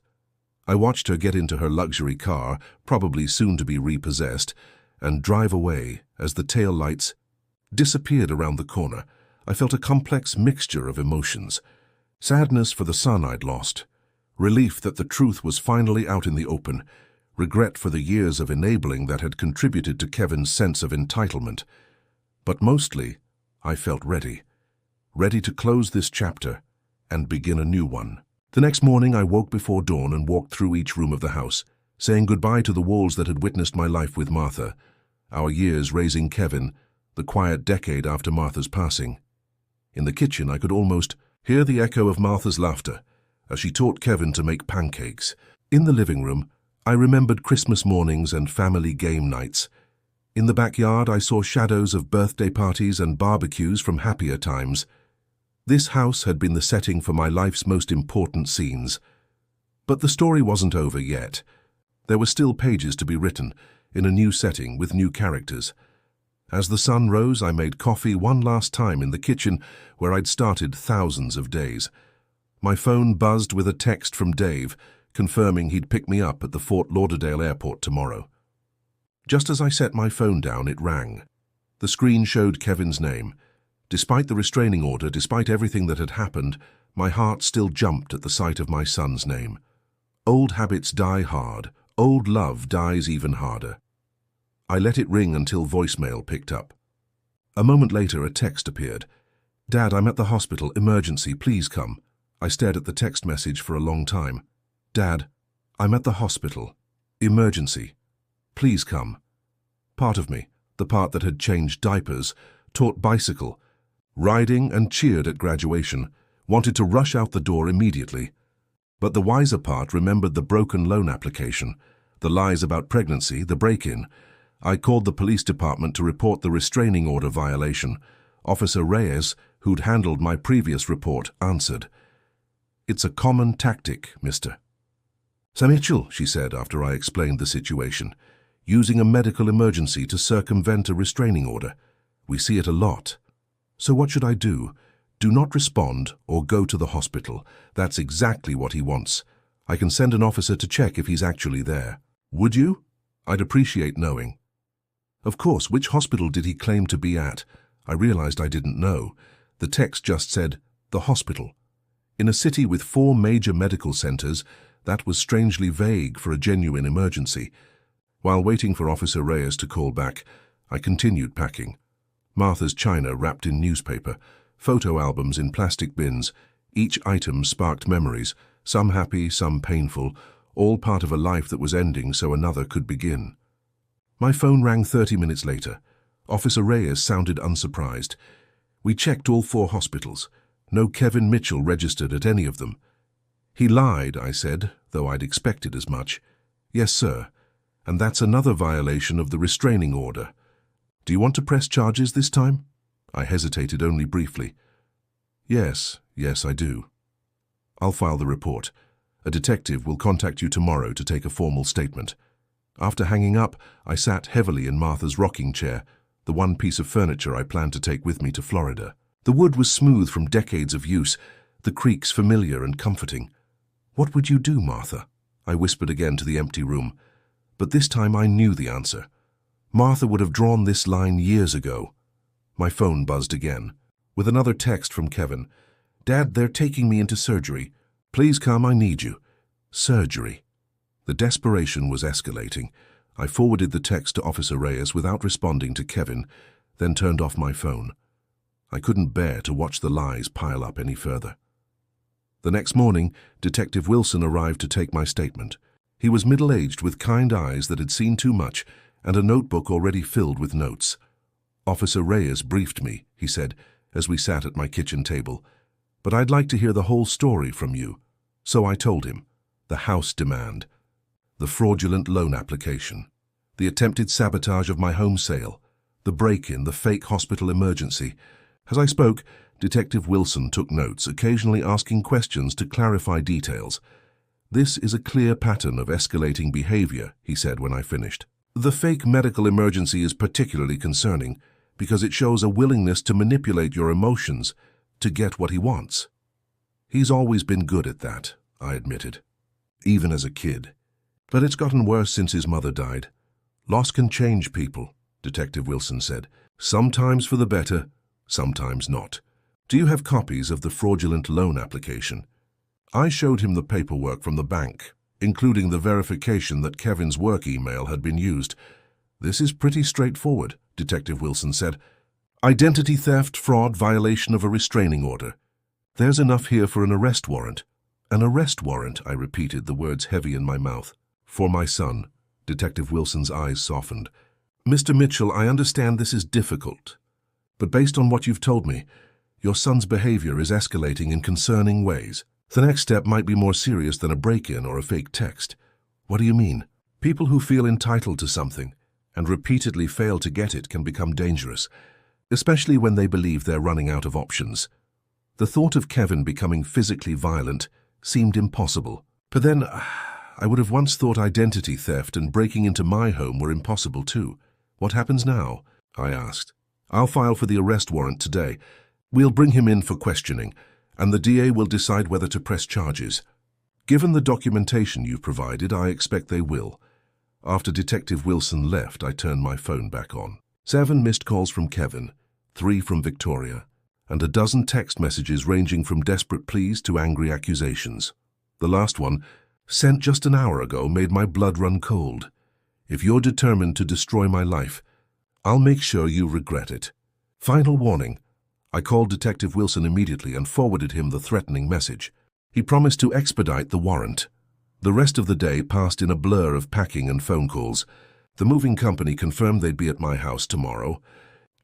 I watched her get into her luxury car, probably soon to be repossessed, and drive away. As the tail lights disappeared around the corner, I felt a complex mixture of emotions. Sadness for the son I'd lost, relief that the truth was finally out in the open, regret for the years of enabling that had contributed to Kevin's sense of entitlement. But mostly, I felt ready to close this chapter and begin a new one. The next morning I woke before dawn and walked through each room of the house, saying goodbye to the walls that had witnessed my life with Martha, our years raising Kevin, the quiet decade after Martha's passing. In the kitchen I could almost hear the echo of Martha's laughter as she taught Kevin to make pancakes. In the living room, I remembered Christmas mornings and family game nights. In the backyard I saw shadows of birthday parties and barbecues from happier times. This house had been the setting for my life's most important scenes. But the story wasn't over yet. There were still pages to be written, in a new setting with new characters. As the sun rose, I made coffee one last time in the kitchen where I'd started thousands of days. My phone buzzed with a text from Dave, confirming he'd pick me up at the Fort Lauderdale airport tomorrow. Just as I set my phone down, it rang. The screen showed Kevin's name. Despite the restraining order, despite everything that had happened, my heart still jumped at the sight of my son's name. Old habits die hard. Old love dies even harder. I let it ring until voicemail picked up. A moment later, a text appeared. "Dad, I'm at the hospital. Emergency. Please come." I stared at the text message for a long time. "Dad, I'm at the hospital. Emergency. Please come." Part of me, the part that had changed diapers, taught bicycle, riding and cheered at graduation, wanted to rush out the door immediately. But the wiser part remembered the broken loan application, the lies about pregnancy, the break-in. I called the police department to report the restraining order violation. Officer Reyes, who'd handled my previous report, answered. "It's a common tactic, mister." "Sir Mitchell," she said after I explained the situation, "using a medical emergency to circumvent a restraining order. We see it a lot. So what should I do? Do not respond or go to the hospital. That's exactly what he wants. I can send an officer to check if he's actually there." "Would you? I'd appreciate knowing." Of course, which hospital did he claim to be at? I realized I didn't know. The text just said, "the hospital." In a city with 4 major medical centers, that was strangely vague for a genuine emergency. While waiting for Officer Reyes to call back, I continued packing. Martha's china wrapped in newspaper, photo albums in plastic bins. Each item sparked memories, some happy, some painful, all part of a life that was ending so another could begin. My phone rang 30 minutes later. Officer Reyes sounded unsurprised. We checked all 4 hospitals. No Kevin Mitchell registered at any of them. "He lied," I said, though I'd expected as much. "Yes, sir. And that's another violation of the restraining order. Do you want to press charges this time?" I hesitated only briefly. Yes, I do." "I'll file the report. A detective will contact you tomorrow to take a formal statement." After hanging up, I sat heavily in Martha's rocking chair, the one piece of furniture I planned to take with me to Florida. The wood was smooth from decades of use, the creaks familiar and comforting. "What would you do, Martha?" I whispered again to the empty room. But this time I knew the answer. Martha would have drawn this line years ago. My phone buzzed again, with another text from Kevin. "Dad, they're taking me into surgery. Please come, I need you." Surgery. The desperation was escalating. I forwarded the text to Officer Reyes without responding to Kevin, then turned off my phone. I couldn't bear to watch the lies pile up any further. The next morning, Detective Wilson arrived to take my statement. He was middle-aged with kind eyes that had seen too much and a notebook already filled with notes. "Officer Reyes briefed me," he said, as we sat at my kitchen table. "But I'd like to hear the whole story from you." So I told him. The house demand, the fraudulent loan application, the attempted sabotage of my home sale, the break-in, the fake hospital emergency. As I spoke, Detective Wilson took notes, occasionally asking questions to clarify details. "This is a clear pattern of escalating behavior," he said when I finished. "The fake medical emergency is particularly concerning because it shows a willingness to manipulate your emotions to get what he wants." "He's always been good at that," I admitted, "even as a kid. But it's gotten worse since his mother died. Loss can change people," Detective Wilson said. "Sometimes for the better, sometimes not. Do you have copies of the fraudulent loan application?" I showed him the paperwork from the bank, including the verification that Kevin's work email had been used. "This is pretty straightforward," Detective Wilson said. "Identity theft, fraud, violation of a restraining order. There's enough here for an arrest warrant." "An arrest warrant," I repeated, the words heavy in my mouth. "For my son." Detective Wilson's eyes softened. "Mr. Mitchell, I understand this is difficult, but based on what you've told me, your son's behavior is escalating in concerning ways. The next step might be more serious than a break-in or a fake text." "What do you mean?" "People who feel entitled to something and repeatedly fail to get it can become dangerous, especially when they believe they're running out of options." The thought of Kevin becoming physically violent seemed impossible. But then, I would have once thought identity theft and breaking into my home were impossible too. "What happens now?" I asked. "I'll file for the arrest warrant today. We'll bring him in for questioning, and the DA will decide whether to press charges. Given the documentation you've provided, I expect they will." After Detective Wilson left, I turned my phone back on. 7 missed calls from Kevin, 3 from Victoria, and a dozen text messages ranging from desperate pleas to angry accusations. The last one, sent just an hour ago, made my blood run cold. "If you're determined to destroy my life, I'll make sure you regret it. Final warning." I called Detective Wilson immediately and forwarded him the threatening message. He promised to expedite the warrant. The rest of the day passed in a blur of packing and phone calls. The moving company confirmed they'd be at my house tomorrow.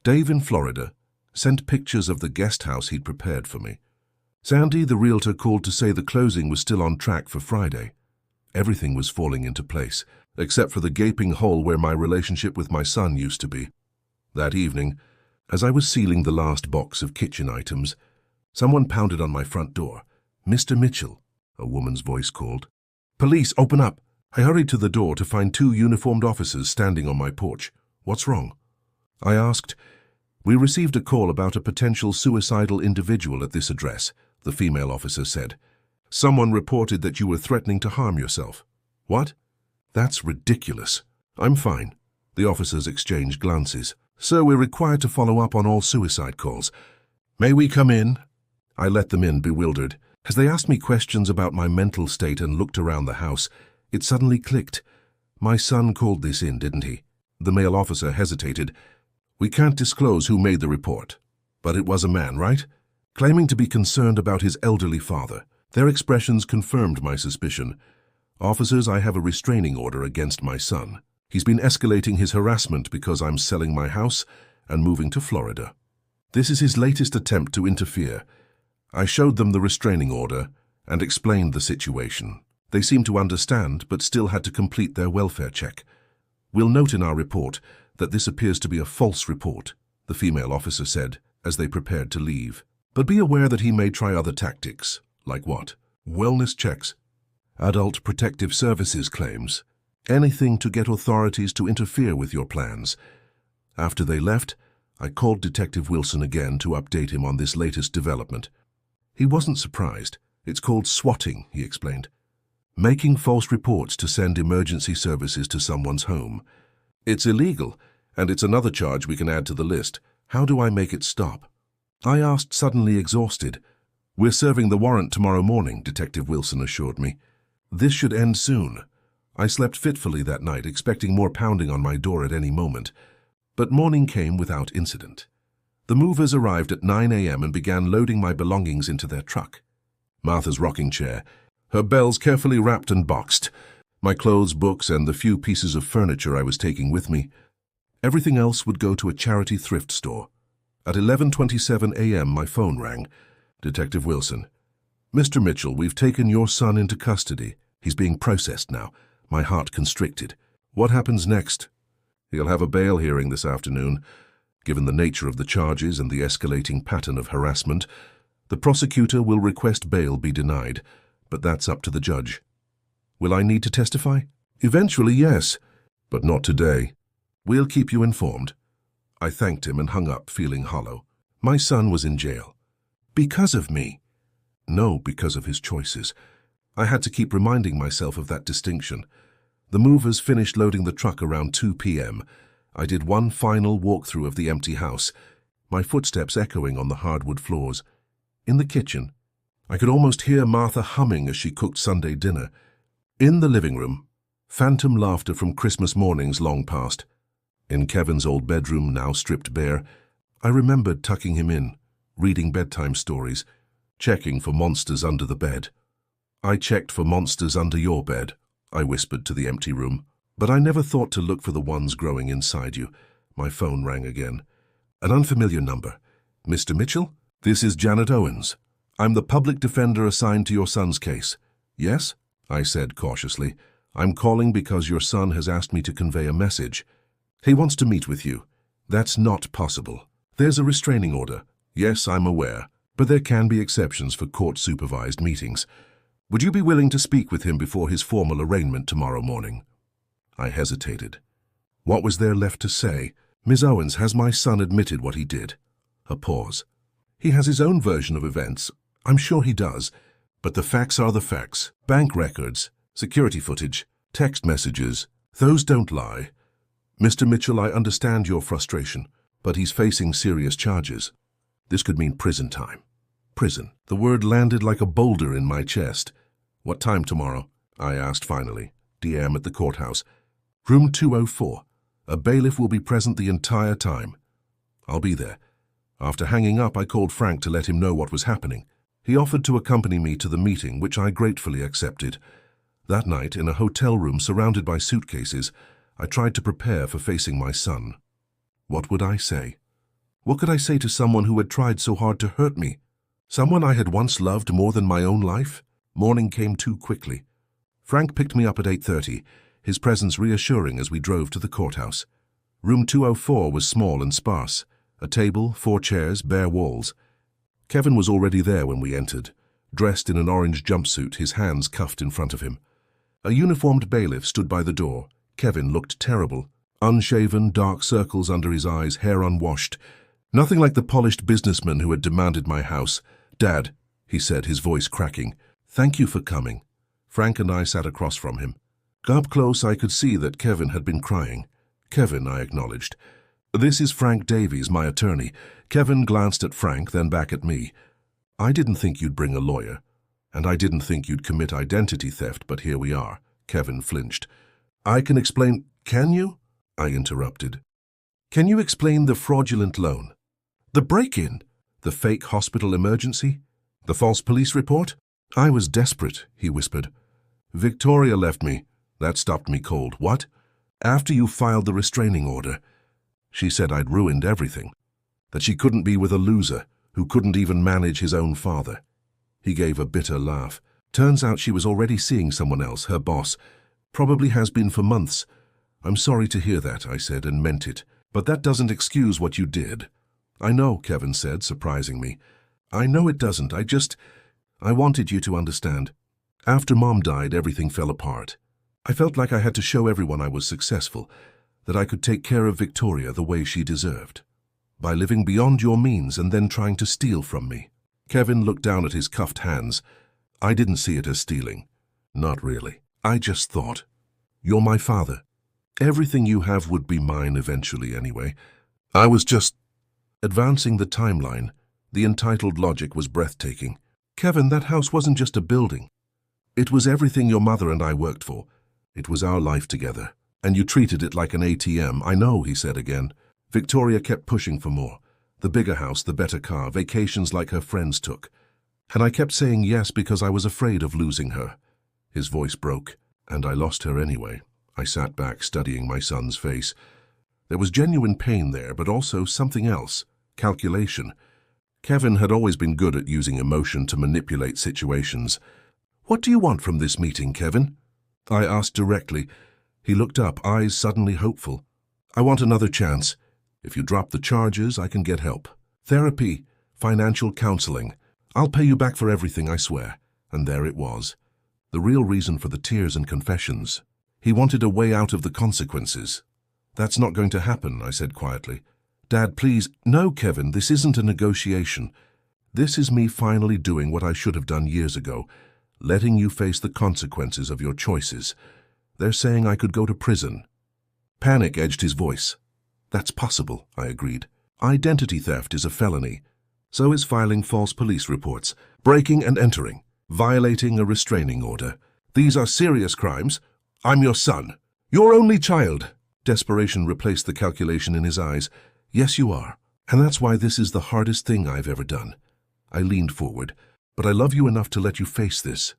Dave in Florida sent pictures of the guest house he'd prepared for me. Sandy, the realtor, called to say the closing was still on track for Friday. Everything was falling into place, except for the gaping hole where my relationship with my son used to be. That evening, as I was sealing the last box of kitchen items, someone pounded on my front door. "Mr. Mitchell," a woman's voice called. "Police, open up." I hurried to the door to find 2 uniformed officers standing on my porch. "What's wrong?" I asked. "We received a call about a potential suicidal individual at this address," the female officer said. "Someone reported that you were threatening to harm yourself." "What?" "That's ridiculous." "I'm fine." The officers exchanged glances. "Sir, we're required to follow up on all suicide calls." "May we come in?" I let them in, bewildered. As they asked me questions about my mental state and looked around the house, it suddenly clicked. "My son called this in, didn't he?" The male officer hesitated. "We can't disclose who made the report, but it was a man, right? Claiming to be concerned about his elderly father." Their expressions confirmed my suspicion. "Officers, I have a restraining order against my son. He's been escalating his harassment because I'm selling my house and moving to Florida. This is his latest attempt to interfere." I showed them the restraining order and explained the situation. They seemed to understand, but still had to complete their welfare check. "We'll note in our report that this appears to be a false report," the female officer said as they prepared to leave. "But be aware that he may try other tactics." "Like what?" "Wellness checks, adult protective services claims, anything to get authorities to interfere with your plans." After they left, I called Detective Wilson again to update him on this latest development. He wasn't surprised. "It's called swatting," he explained. "Making false reports to send emergency services to someone's home. It's illegal, and it's another charge we can add to the list. How do I make it stop?" I asked, suddenly exhausted. "We're serving the warrant tomorrow morning," Detective Wilson assured me. "This should end soon." I slept fitfully that night, expecting more pounding on my door at any moment. But morning came without incident. The movers arrived at 9 a.m. and began loading my belongings into their truck. Martha's rocking chair, her bells carefully wrapped and boxed, my clothes, books, and the few pieces of furniture I was taking with me. Everything else would go to a charity thrift store. At 11:27 a.m. my phone rang. Detective Wilson. Mr. Mitchell, we've taken your son into custody. He's being processed now. My heart constricted. What happens next? He'll have a bail hearing this afternoon. Given the nature of the charges and the escalating pattern of harassment, the prosecutor will request bail be denied, but that's up to the judge. Will I need to testify? Eventually, yes, but not today. We'll keep you informed. I thanked him and hung up, feeling hollow. My son was in jail. Because of me. No, because of his choices. I had to keep reminding myself of that distinction. The movers finished loading the truck around 2 p.m. I did one final walkthrough of the empty house, my footsteps echoing on the hardwood floors. In the kitchen, I could almost hear Martha humming as she cooked Sunday dinner. In the living room, phantom laughter from Christmas mornings long past. In Kevin's old bedroom, now stripped bare, I remembered tucking him in, reading bedtime stories, checking for monsters under the bed. I checked for monsters under your bed, I whispered to the empty room, but I never thought to look for the ones growing inside you. My phone rang again. An unfamiliar number. Mr. Mitchell? This is Janet Owens. I'm the public defender assigned to your son's case. Yes? I said cautiously. I'm calling because your son has asked me to convey a message. He wants to meet with you. That's not possible. There's a restraining order. Yes, I'm aware, but there can be exceptions for court-supervised meetings. Would you be willing to speak with him before his formal arraignment tomorrow morning? I hesitated. What was there left to say? Ms. Owens, has my son admitted what he did? A pause. He has his own version of events. I'm sure he does. But the facts are the facts. Bank records, security footage, text messages. Those don't lie. Mr. Mitchell, I understand your frustration, but he's facing serious charges. This could mean prison time. Prison. The word landed like a boulder in my chest. What time tomorrow? I asked finally. DM at the courthouse. Room 204. A bailiff will be present the entire time. I'll be there. After hanging up, I called Frank to let him know what was happening. He offered to accompany me to the meeting, which I gratefully accepted. That night, in a hotel room surrounded by suitcases, I tried to prepare for facing my son. What would I say? What could I say to someone who had tried so hard to hurt me? Someone I had once loved more than my own life? Morning came too quickly. Frank picked me up at 8:30, his presence reassuring as we drove to the courthouse. Room 204 was small and sparse. A table, 4 chairs, bare walls. Kevin was already there when we entered, dressed in an orange jumpsuit, his hands cuffed in front of him. A uniformed bailiff stood by the door. Kevin looked terrible. Unshaven, dark circles under his eyes, hair unwashed. Nothing like the polished businessman who had demanded my house. Dad, he said, his voice cracking. Thank you for coming. Frank and I sat across from him. Up close, I could see that Kevin had been crying. Kevin, I acknowledged. This is Frank Davies, my attorney. Kevin glanced at Frank, then back at me. I didn't think you'd bring a lawyer, and I didn't think you'd commit identity theft, but here we are. Kevin flinched. I can explain. Can you? I interrupted. Can you explain the fraudulent loan? The break-in? The fake hospital emergency? The false police report? I was desperate, he whispered. Victoria left me. That stopped me cold. What? After you filed the restraining order. She said I'd ruined everything. That she couldn't be with a loser who couldn't even manage his own father. He gave a bitter laugh. Turns out she was already seeing someone else, her boss. Probably has been for months. I'm sorry to hear that, I said, and meant it. But that doesn't excuse what you did. I know, Kevin said, surprising me. I know it doesn't. I wanted you to understand. After Mom died, everything fell apart. I felt like I had to show everyone I was successful, that I could take care of Victoria the way she deserved. By living beyond your means and then trying to steal from me. Kevin looked down at his cuffed hands. I didn't see it as stealing. Not really. I just thought, you're my father. Everything you have would be mine eventually anyway. I was just advancing the timeline. The entitled logic was breathtaking. Kevin, that house wasn't just a building. It was everything your mother and I worked for. It was our life together. And you treated it like an ATM. I know, he said again. Victoria kept pushing for more. The bigger house, the better car, vacations like her friends took. And I kept saying yes because I was afraid of losing her. His voice broke, and I lost her anyway. I sat back, studying my son's face. There was genuine pain there, but also something else. Calculation. Kevin had always been good at using emotion to manipulate situations. "What do you want from this meeting, Kevin?" I asked directly. He looked up, eyes suddenly hopeful. "I want another chance. If you drop the charges, I can get help. Therapy, financial counseling. I'll pay you back for everything, I swear." And there it was. The real reason for the tears and confessions. He wanted a way out of the consequences. "That's not going to happen," I said quietly. "Dad, please." "No, Kevin, this isn't a negotiation. This is me finally doing what I should have done years ago, letting you face the consequences of your choices. They're saying I could go to prison." Panic edged his voice. "That's possible," I agreed. "Identity theft is a felony. So is filing false police reports, breaking and entering, violating a restraining order. These are serious crimes. I'm your son. Your only child." Desperation replaced the calculation in his eyes. "Yes, you are. And that's why this is the hardest thing I've ever done." I leaned forward. "But I love you enough to let you face this.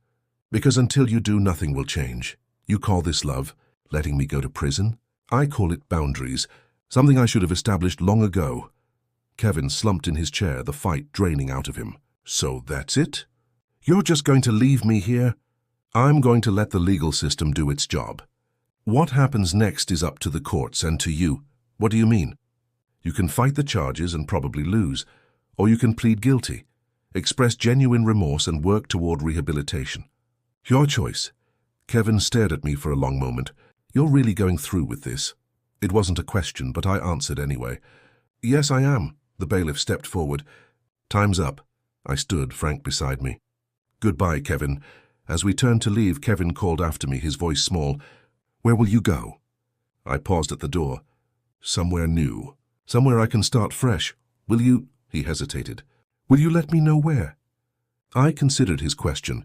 Because until you do, nothing will change. You call this love, letting me go to prison? I call it boundaries, something I should have established long ago." Kevin slumped in his chair, the fight draining out of him. "So that's it? You're just going to leave me here?" "I'm going to let the legal system do its job. What happens next is up to the courts and to you." "What do you mean?" "You can fight the charges and probably lose, or you can plead guilty, express genuine remorse and work toward rehabilitation. Your choice." Kevin stared at me for a long moment. "You're really going through with this?" It wasn't a question, but I answered anyway. "Yes, I am." The bailiff stepped forward. "Time's up." I stood, Frank beside me. "Goodbye, Kevin." As we turned to leave, Kevin called after me, his voice small. "Where will you go?" I paused at the door. "Somewhere new. Somewhere I can start fresh. Will you—" He hesitated. "Will you let me know where?" I considered his question.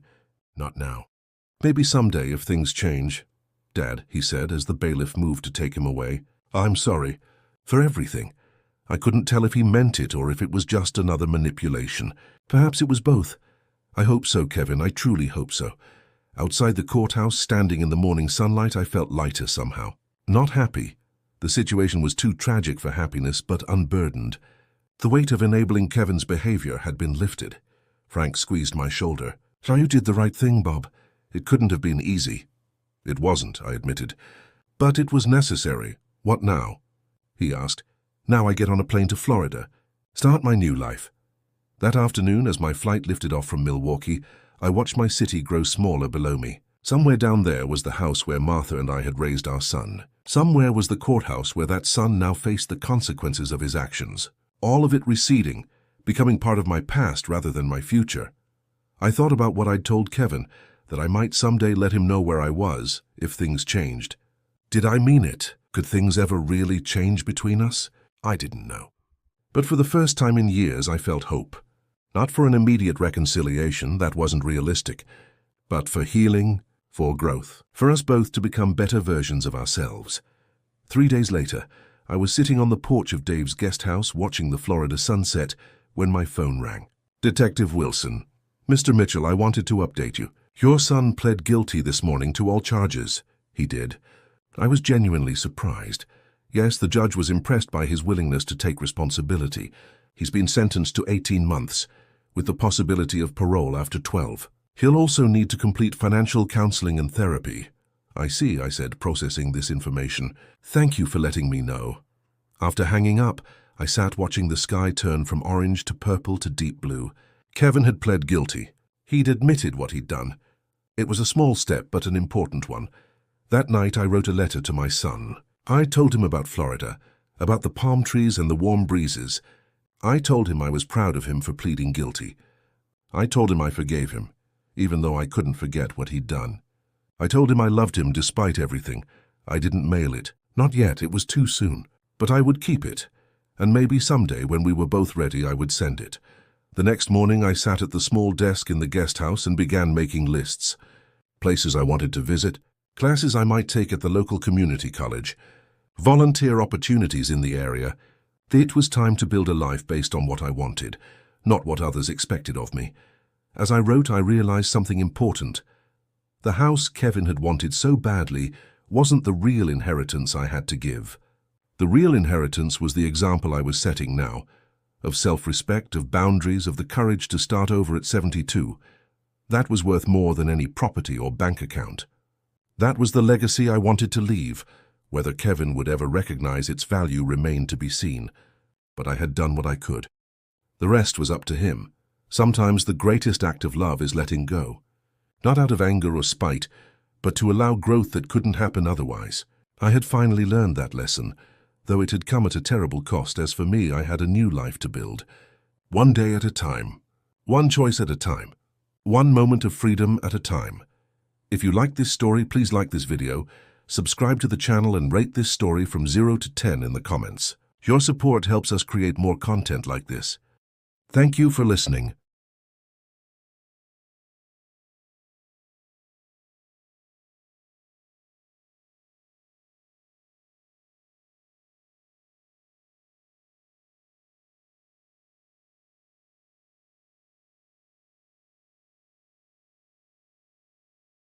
"Not now. Maybe someday if things change." "Dad," he said as the bailiff moved to take him away, "I'm sorry. For everything." I couldn't tell if he meant it or if it was just another manipulation. Perhaps it was both. "I hope so, Kevin. I truly hope so." Outside the courthouse, standing in the morning sunlight, I felt lighter somehow. Not happy. The situation was too tragic for happiness, but unburdened. The weight of enabling Kevin's behavior had been lifted. Frank squeezed my shoulder. "So you did the right thing, Bob. It couldn't have been easy." "It wasn't," I admitted. "But it was necessary. What now?" he asked. "Now I get on a plane to Florida. Start my new life." That afternoon, as my flight lifted off from Milwaukee, I watched my city grow smaller below me. Somewhere down there was the house where Martha and I had raised our son. Somewhere was the courthouse where that son now faced the consequences of his actions. All of it receding, becoming part of my past rather than my future. I thought about what I'd told Kevin, that I might someday let him know where I was, if things changed. Did I mean it? Could things ever really change between us? I didn't know. But for the first time in years, I felt hope. Not for an immediate reconciliation, that wasn't realistic, but for healing, for growth, for us both to become better versions of ourselves. 3 days later, I was sitting on the porch of Dave's guest house watching the Florida sunset when my phone rang. "Detective Wilson." "Mr. Mitchell, I wanted to update you. Your son pled guilty this morning to all charges." He did. I was genuinely surprised. Yes, the judge was impressed by his willingness to take responsibility. He's been sentenced to 18 months, with the possibility of parole after 12. He'll also need to complete financial counseling and therapy. "I see," I said, processing this information. "Thank you for letting me know." After hanging up, I sat watching the sky turn from orange to purple to deep blue. Kevin had pled guilty. He'd admitted what he'd done. It was a small step, but an important one. That night, I wrote a letter to my son. I told him about Florida, about the palm trees and the warm breezes. I told him I was proud of him for pleading guilty. I told him I forgave him, even though I couldn't forget what he'd done. I told him I loved him despite everything. I didn't mail it. Not yet, it was too soon. But I would keep it, and maybe someday when we were both ready I would send it. The next morning I sat at the small desk in the guest house and began making lists. Places I wanted to visit, classes I might take at the local community college, volunteer opportunities in the area. It was time to build a life based on what I wanted, not what others expected of me. As I wrote, I realized something important. The house Kevin had wanted so badly wasn't the real inheritance I had to give. The real inheritance was the example I was setting now, of self-respect, of boundaries, of the courage to start over at 72. That was worth more than any property or bank account. That was the legacy I wanted to leave. Whether Kevin would ever recognize its value remained to be seen. But I had done what I could. The rest was up to him. Sometimes the greatest act of love is letting go. Not out of anger or spite, but to allow growth that couldn't happen otherwise. I had finally learned that lesson, though it had come at a terrible cost, as for me I had a new life to build. One day at a time. One choice at a time. One moment of freedom at a time. If you like this story, please like this video, subscribe to the channel and rate this story from 0 to 10 in the comments. Your support helps us create more content like this. Thank you for listening.